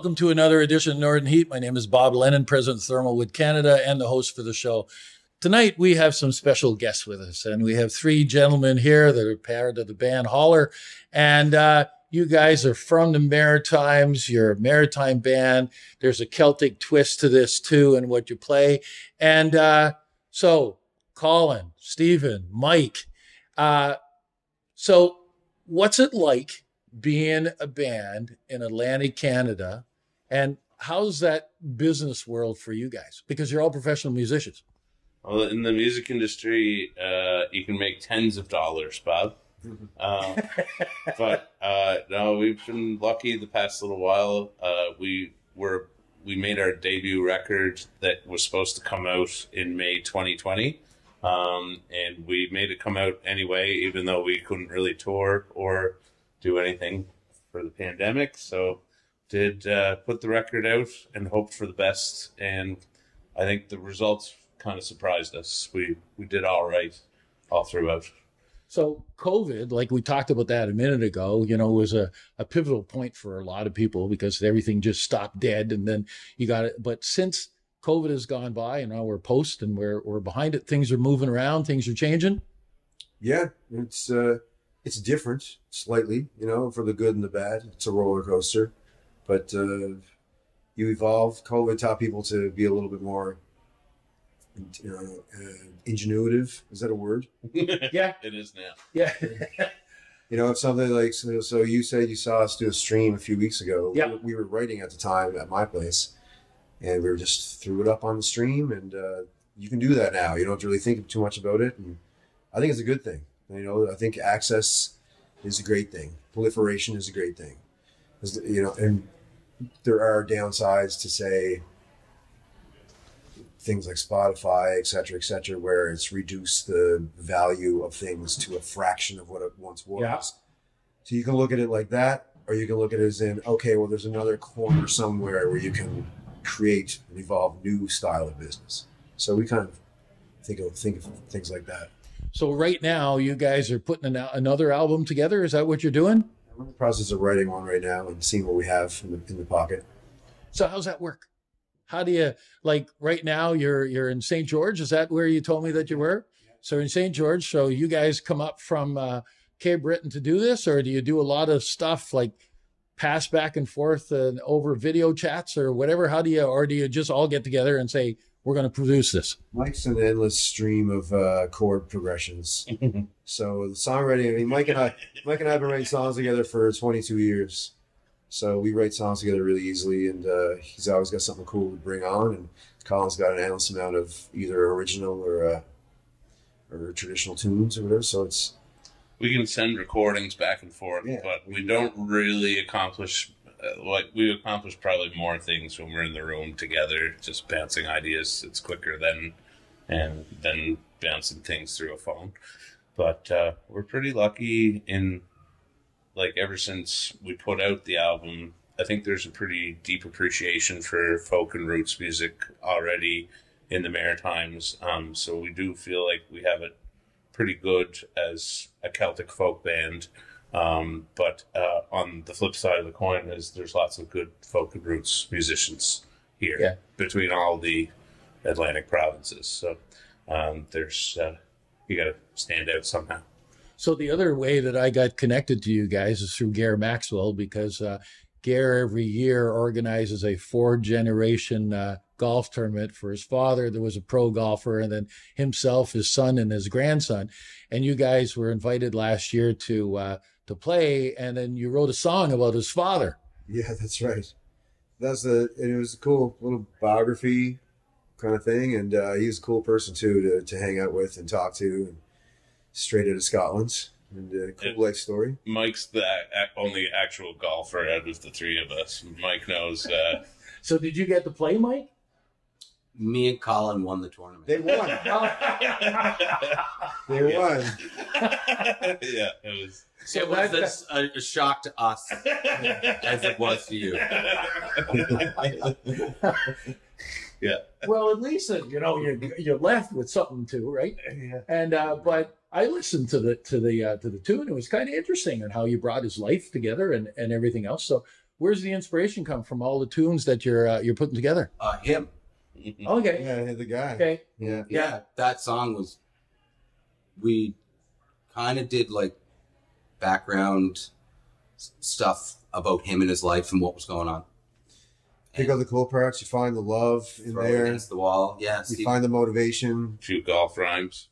Welcome to another edition of Northern Heat. My name is Bob Lennon, President of ThermalWood Canada and the host for the show. Tonight, we have some special guests with us, and we have three gentlemen here that are part of the band Holler. And you guys are from the Maritimes. You're a maritime band. There's a Celtic twist to this, too, in what you play. And so, Colin, Stephen, Mike. So what's it like being a band in Atlantic Canada, and how's that business world for you guys? Because you're all professional musicians. Well, in the music industry, you can make tens of dollars, Bob. But no, we've been lucky the past little while. We made our debut record that was supposed to come out in May 2020. And we made it come out anyway, even though we couldn't really tour or do anything for the pandemic. So did put the record out and hoped for the best. And I think the results kind of surprised us. We did all right all throughout. So COVID, like we talked about that a minute ago, you know, was a pivotal point for a lot of people because everything just stopped dead. And then you got it. But since COVID has gone by and now we're post and we're behind it, things are moving around, things are changing. Yeah, it's different slightly, you know, for the good and the bad. It's a roller coaster, but you evolve. COVID taught people to be a little bit more ingenuitive. Is that a word? Yeah, It is now. yeah. You know, if something like, so you said you saw us do a stream a few weeks ago. Yeah. We were writing at the time at my place, and we just threw it up on the stream, and you can do that now. You don't have to really think too much about it, and I think it's a good thing. You know, I think access is a great thing. Proliferation is a great thing. You know, and there are downsides to, say, things like Spotify, et cetera, where it's reduced the value of things to a fraction of what it once was. Yeah. So you can look at it like that, or you can look at it as in, okay, well, there's another corner somewhere where you can create and evolve new style of business. So we kind of think of things like that. So right now, you guys are putting another album together. Is that what you're doing? I'm in the process of writing one right now and seeing what we have in the pocket. So how's that work? How do you, like right now you're in St. George? Is that where you told me that you were? Yeah. So in St. George, so you guys come up from Cape Breton to do this, or do you do a lot of stuff like pass back and forth and over video chats or whatever? How do you, or do you just all get together and say, we're going to produce this? Mike's an endless stream of chord progressions. So the songwriting, I mean, Mike and I have been writing songs together for 22 years. So we write songs together really easily, and he's always got something cool to bring on, and Colin's got an endless amount of either original or traditional tunes or whatever. So it's, We can send recordings back and forth, Yeah. but we don't really accomplish, we accomplish probably more things when we're in the room together, just bouncing ideas. It's quicker than bouncing things through a phone. But we're pretty lucky in, like, ever since we put out the album, I think there's a pretty deep appreciation for folk and roots music already in the Maritimes. So we do feel like we have it pretty good as a Celtic folk band. But on the flip side of the coin is there's lots of good folk and roots musicians here. Yeah. Between all the Atlantic provinces. So there's you got to stand out somehow. So the other way that I got connected to you guys is through Gare Maxwell, because Gare every year organizes a 4-generation golf tournament for his father. There was a pro golfer, and then himself, his son, and his grandson. And you guys were invited last year to play, and then you wrote a song about his father. yeah, that's right. And it was a cool little biography kind of thing, and he was a cool person too to hang out with and talk to, and straight out of Scotland, and a cool life story. Mike's the only actual golfer out of the three of us. Mike knows. So did you get to play, Mike? Me and Colin won the tournament. They won. They won. Yeah, it was. So it was a shock to us as it was to you. Yeah. Well, at least you know you're left with something too, right? Yeah. And but I listened to the tune. It was kind of interesting and how you brought his life together and everything else. So where's the inspiration come from? All the tunes that you're putting together? Him. Okay. Yeah, the guy. Okay. Yeah. Yeah, that song was. We kind of did like background stuff about him and his life and what was going on. Pick out the cool parts. You find the love in Throw it there. against the wall. Yeah, You find the motivation. A few golf rhymes.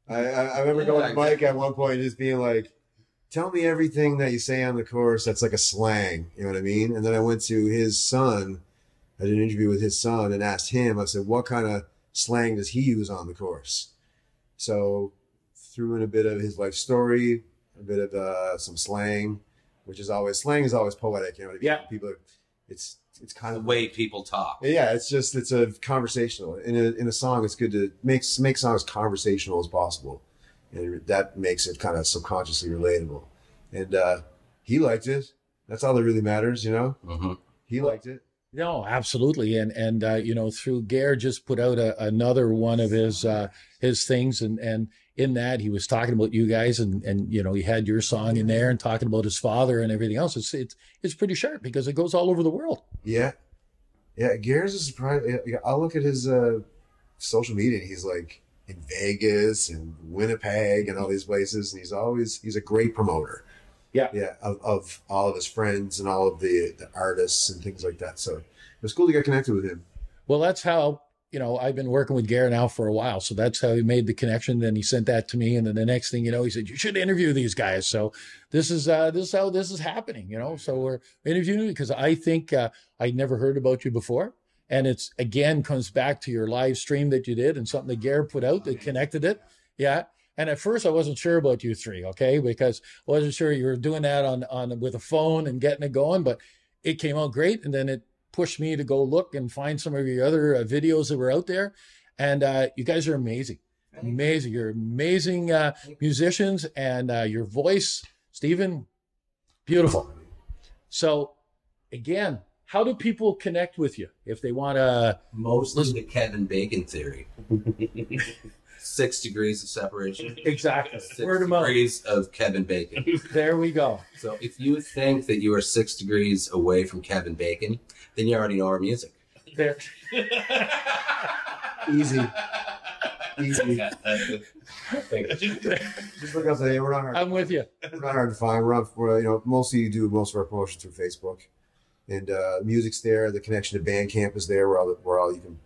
I remember going to Mike at one point just being like, tell me everything that you say on the course that's like a slang. You know what I mean? And then I went to his son. I did an interview with his son and asked him, I said, what kind of slang does he use on the course? So threw in a bit of his life story, a bit of some slang, which is always, slang is always poetic. You know what I mean? Yeah. People are, it's kind the of way people talk. yeah, it's a conversational. In a song, it's good to make songs conversational as possible, and that makes it kind of subconsciously relatable. And he liked it. That's all that really matters, you know. Mm-hmm. He liked it. No, absolutely. And you know, through Gare just put out another one of his things, and in that he was talking about you guys, and you know, he had your song in there and talking about his father and everything else. It's pretty sharp because it goes all over the world. Yeah. Gare's a surprise. I'll look at his social media, and he's like in Vegas and Winnipeg and all these places, and he's a great promoter. Yeah, of all of his friends and all of the artists and things like that. So it was cool to get connected with him. Well, that's how, you know, I've been working with Gare now for a while. So that's how he made the connection. Then he sent that to me. And then the next thing you know, he said, you should interview these guys. So this is how this is happening, you know. So we're interviewing because I think I'd never heard about you before. And it's, again, comes back to your live stream that you did and something that Gare put out that connected it. Yeah. And at first I wasn't sure about you three, okay? Because I wasn't sure you were doing that on with a phone and getting it going, but it came out great. And then it pushed me to go look and find some of your other videos that were out there. And you guys are amazing. Amazing. You're amazing musicians, and your voice, Stephen, beautiful. So again, how do people connect with you if they want to? Mostly the Kevin Bacon theory. 6 degrees of separation. Exactly. 6 Word of mouth. degrees of Kevin Bacon. There we go. So if you think that you are 6 degrees away from Kevin Bacon, then you already know our music. There. Easy. Just look up there. We're not hard. I'm with you. We're not hard to find. We're you know, mostly do most of our promotion through Facebook, and music's there. The connection to Bandcamp is there, where all you can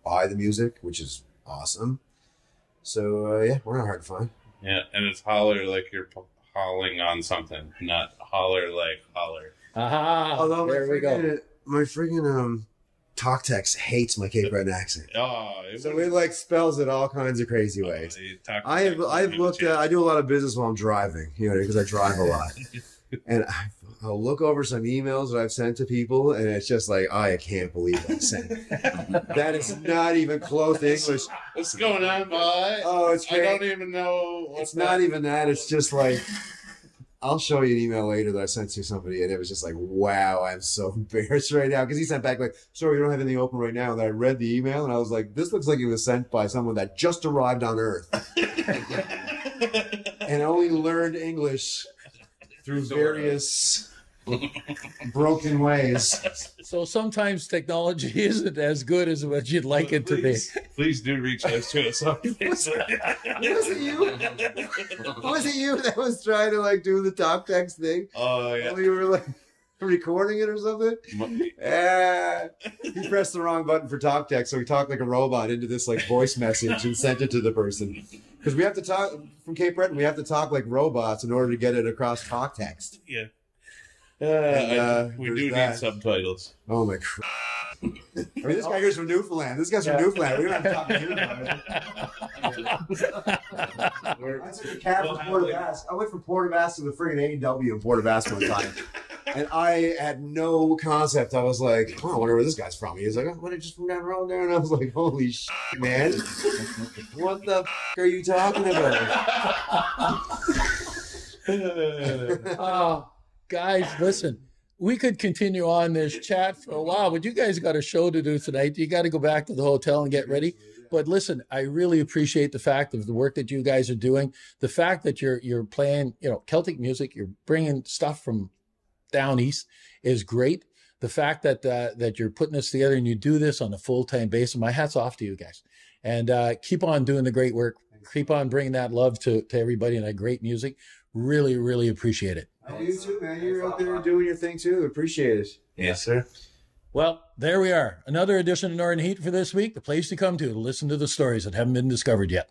buy the music, which is awesome. So yeah, we're not hard to find. Yeah, and it's holler like you're hauling on something, not holler like holler. Although there we go. My friggin' talk text hates my Cape Breton accent. Oh, So it like spells it all kinds of crazy ways. I've looked at, I do a lot of business while I'm driving, you know, because I drive a lot. And I'll look over some emails that I've sent to people, and it's just like, I can't believe I sent it. That is not even close to English. What's going on, boy? Oh, it's great. I don't even know. It's not even that. It's just like, I'll show you an email later that I sent to somebody, and it was just like, wow, I'm so embarrassed right now. Because he sent back like, sorry, we don't have anything open right now. And I read the email, and I was like, this looks like it was sent by someone that just arrived on Earth and only learned English through various broken ways. So sometimes technology isn't as good as what you'd like it to be. Please do reach out to us. Was it you? Was it you that was trying to like do the talk text thing? Oh, yeah. While you were like recording it or something? He pressed the wrong button for talk text, so he talked like a robot into this like voice message and sent it to the person. Because we have to talk from Cape Breton, we have to talk like robots in order to get it across talk text. Yeah. We do that. need subtitles. Oh my crap. I mean, this guy here's from Newfoundland. This guy's from Newfoundland. We don't have to talk to him about it. I took a cab from Port of Bass. I went from Port of Bass to the friggin' AEW in Port of Bass one time. And I had no concept. I was like, oh, I wonder where this guy's from. He was like, oh, what, just from down the road there? And I was like, holy shit, man. What the are you talking about? Oh, guys, listen, we could continue on this chat for a while, but you guys got a show to do tonight. You got to go back to the hotel and get ready. But listen, I really appreciate the fact of the work that you guys are doing. The fact that you're playing, you know, Celtic music, you're bringing stuff from down east is great. the fact that that you're putting this together and you do this on a full-time basis, my hat's off to you guys. And keep on doing the great work. Keep on bringing that love to everybody and that great music. Really, really appreciate it. You too, man. You're out there doing your thing too. Appreciate it. Yes, sir. Well, there we are. Another edition of Northern Heat for this week. The place to come to listen to the stories that haven't been discovered yet.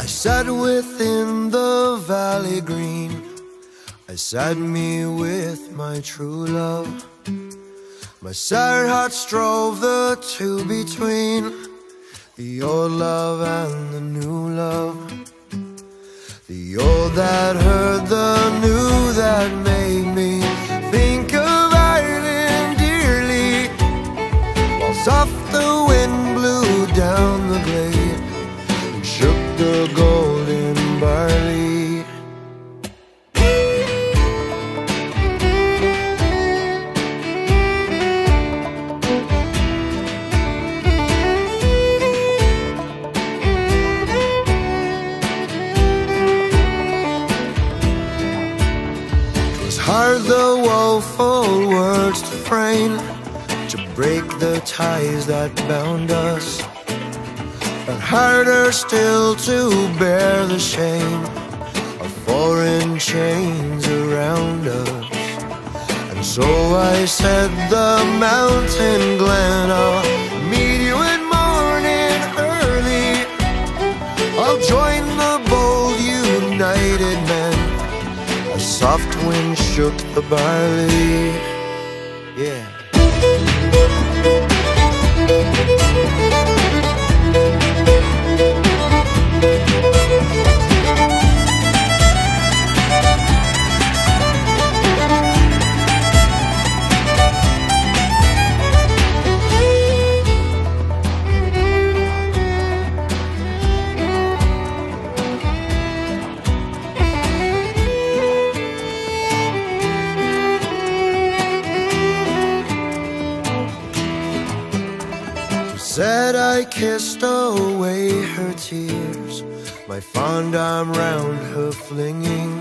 Sat within the valley green, I sat me with my true love. My sad heart strove the two between, the old love and the new love. The old that hurt, the new that made me think of Ireland dearly. While soft the wind blew down the glade and shook the golden barley. Twas hard the woeful words to frame, to break the ties that bound us, but harder still to bear the shame of foreign chains around us. And so I said, the mountain glen, I'll meet you in morning early. I'll join the bold united men. A soft wind shook the barley. Yeah. Said I kissed away her tears, my fond arm round her flinging,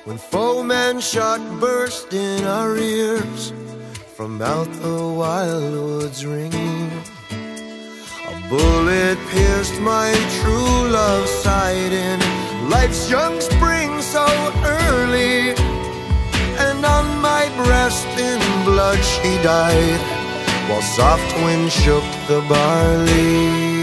when foeman shot burst in our ears, from out the wildwoods ringing. A bullet pierced my true love's side in life's young spring so early, and on my breast in blood she died, while soft wind shook the barley.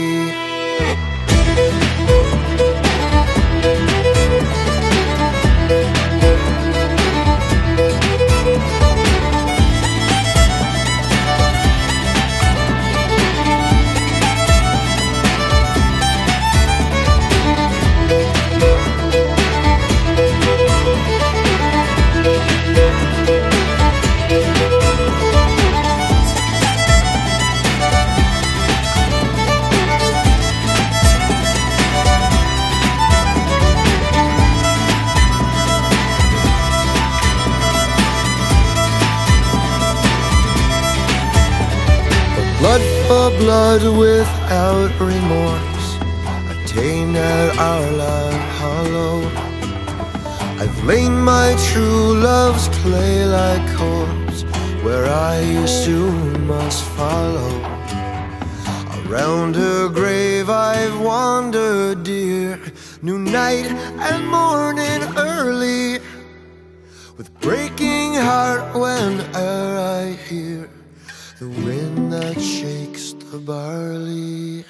Blood for blood without remorse, attained at Arla Hollow. I've lain my true love's clay-like corpse, where I soon must follow. Around her grave I've wandered, dear, new night and morning early, with breaking heart whene'er I hear the wind that shakes the barley.